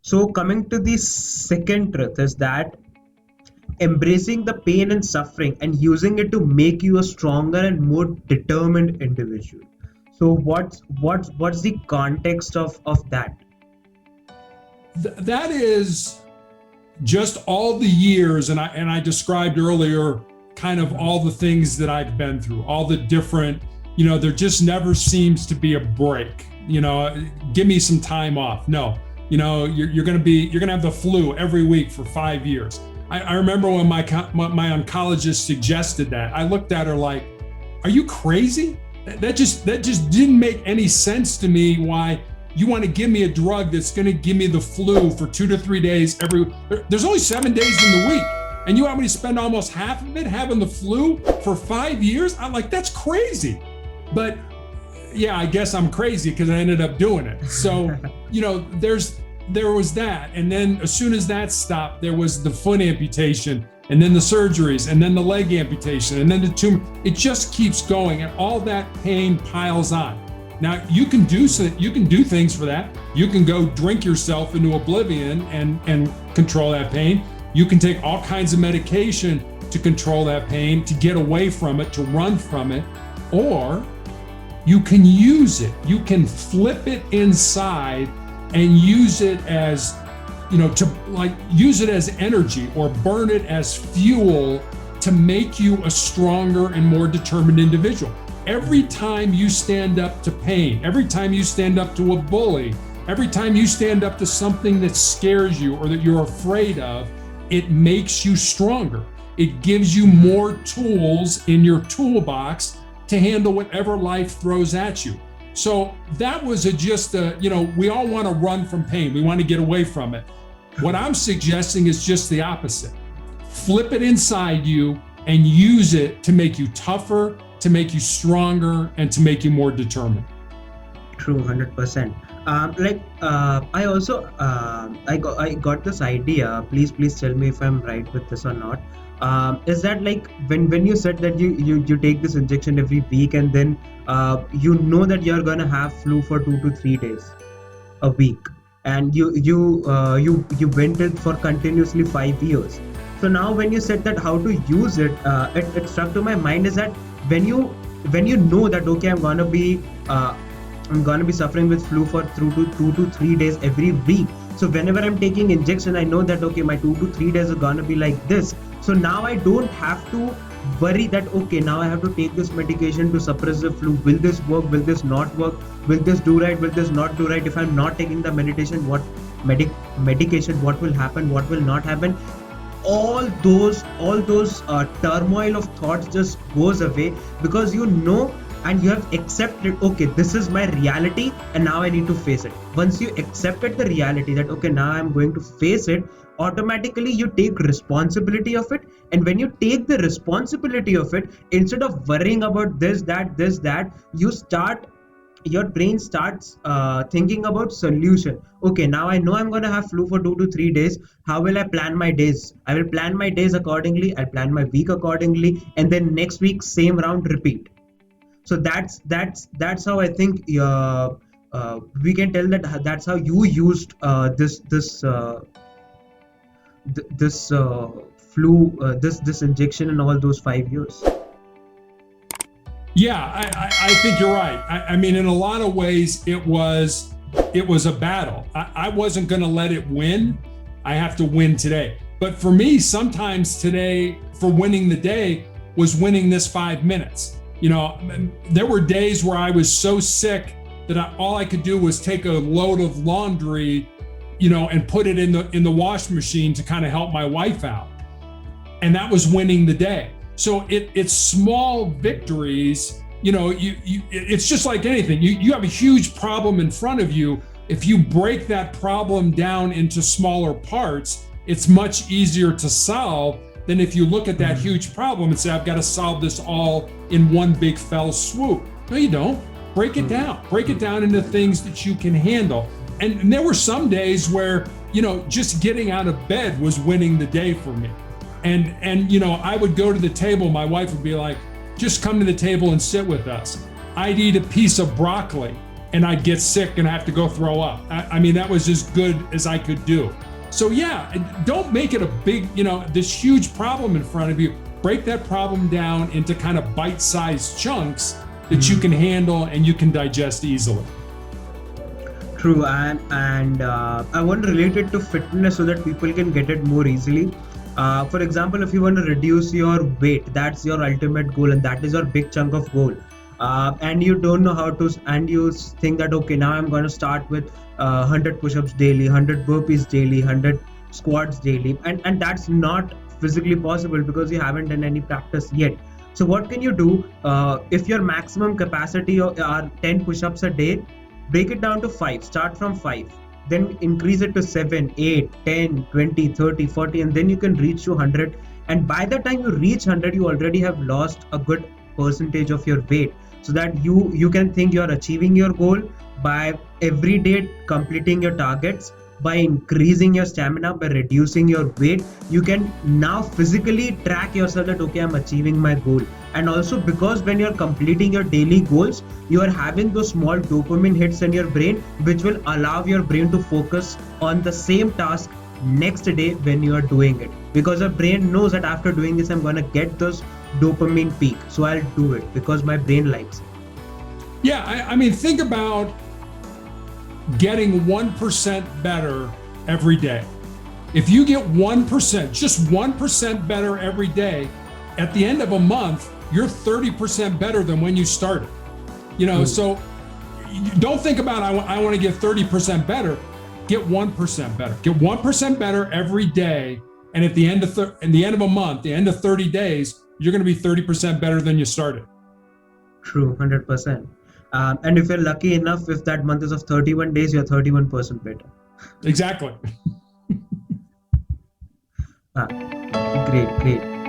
So coming to the second truth is that embracing the pain and suffering and using it to make you a stronger and more determined individual. So what's the context of that? That is just all the years, and I described earlier kind of all the things that I've been through, all the different, there just never seems to be a break. Give me some time off. No, you're gonna have the flu every week for 5 years. I remember when my oncologist suggested that, I looked at her like, are you crazy? That just didn't make any sense to me. Why you want to give me a drug that's going to give me the flu for 2 to 3 days there's only 7 days in the week, and you want me to spend almost half of it having the flu for 5 years? I'm like, that's crazy. But yeah, I guess I'm crazy because I ended up doing it. So, there was that. And then as soon as that stopped, there was the foot amputation, and then the surgeries, and then the leg amputation, and then the tumor. It just keeps going, and all that pain piles on. Now you can do things for that. You can go drink yourself into oblivion and control that pain. You can take all kinds of medication to control that pain, to get away from it, to run from it, or you can use it. You can flip it inside and use it as, use it as energy or burn it as fuel to make you a stronger and more determined individual. Every time you stand up to pain, every time you stand up to a bully, every time you stand up to something that scares you or that you're afraid of, it makes you stronger. It gives you more tools in your toolbox to handle whatever life throws at you. So that was we all want to run from pain. We want to get away from it. What I'm suggesting is just the opposite. Flip it inside you and use it to make you tougher, to make you stronger, and to make you more determined. True, 100%. I also I got this idea. Please tell me if I'm right with this or not. Is that like when you said that you take this injection every week, and then that you're gonna have flu for 2 to 3 days a week, and you went it for continuously 5 years. So now when you said that how to use it, it struck to my mind is that when you know that okay, I'm gonna be suffering with flu for 2 to 3 days every week. So whenever I'm taking injection, I know that okay, my 2 to 3 days are gonna be like this. So now I don't have to worry that okay, now I have to take this medication to suppress the flu. Will this work? Will this not work? Will this do right? Will this not do right? If I'm not taking the medication, medication, what will happen? What will not happen? All those turmoil of thoughts just goes away, because and you have accepted, okay, this is my reality and now I need to face it. Once you accepted the reality that okay, now I'm going to face it, automatically you take responsibility of it. And when you take the responsibility of it, instead of worrying about this, that, your brain starts thinking about solution. Okay, now I know I'm going to have flu for 2 to 3 days. How will I plan my days? I will plan my days accordingly. I'll plan my week accordingly. And then next week, same round, repeat. So that's how I think we can tell that that's how you used this flu, this injection in all those 5 years. Yeah, I think you're right. I mean, in a lot of ways, it was a battle. I wasn't going to let it win. I have to win today. But for me, sometimes today, for winning the day, was winning this 5 minutes. There were days where I was so sick that all I could do was take a load of laundry, and put it in the washing machine to kind of help my wife out. And that was winning the day. So it's small victories. It's just like anything. You have a huge problem in front of you. If you break that problem down into smaller parts, it's much easier to solve than if you look at that huge problem and say, I've got to solve this all in one big fell swoop. No, you don't. Break it down. Break it down into things that you can handle. And there were some days where, just getting out of bed was winning the day for me. And I would go to the table, my wife would be like, just come to the table and sit with us. I'd eat a piece of broccoli and I'd get sick and have to go throw up. I mean, that was as good as I could do. So yeah, don't make it a big, this huge problem in front of you. Break that problem down into kind of bite-sized chunks that you can handle and you can digest easily. True, and I want to relate it to fitness so that people can get it more easily. For example, if you want to reduce your weight, that's your ultimate goal, and that is your big chunk of goal. And you don't know how to, and you think that okay, now I'm going to start with 100 push-ups daily, 100 burpees daily, 100 squats daily, and that's not physically possible because you haven't done any practice yet. So what can you do? If your maximum capacity are 10 push-ups a day, break it down to 5. Start from 5, then increase it to 7, 8, 10, 20, 30, 40, and then you can reach to 100. And by the time you reach 100, you already have lost a good percentage of your weight, so that you can think you are achieving your goal by every day completing your targets, by increasing your stamina, by reducing your weight. You can now physically track yourself that okay, I'm achieving my goal. And also because when you're completing your daily goals, you are having those small dopamine hits in your brain, which will allow your brain to focus on the same task next day when you are doing it, because your brain knows that after doing this I'm going to get those dopamine peak, so I'll do it because my brain likes it. Yeah, I mean, think about getting 1% better every day. If you get 1%, just 1% better every day, at the end of a month, you're 30% better than when you started. So don't think about I want to get 30% better. Get 1% better. Get 1% better every day, and at the end of a month, the end of 30 days, you're going to be 30% better than you started. True, 100%. And if you're lucky enough, if that month is of 31 days, you're 31% better. Exactly. Great.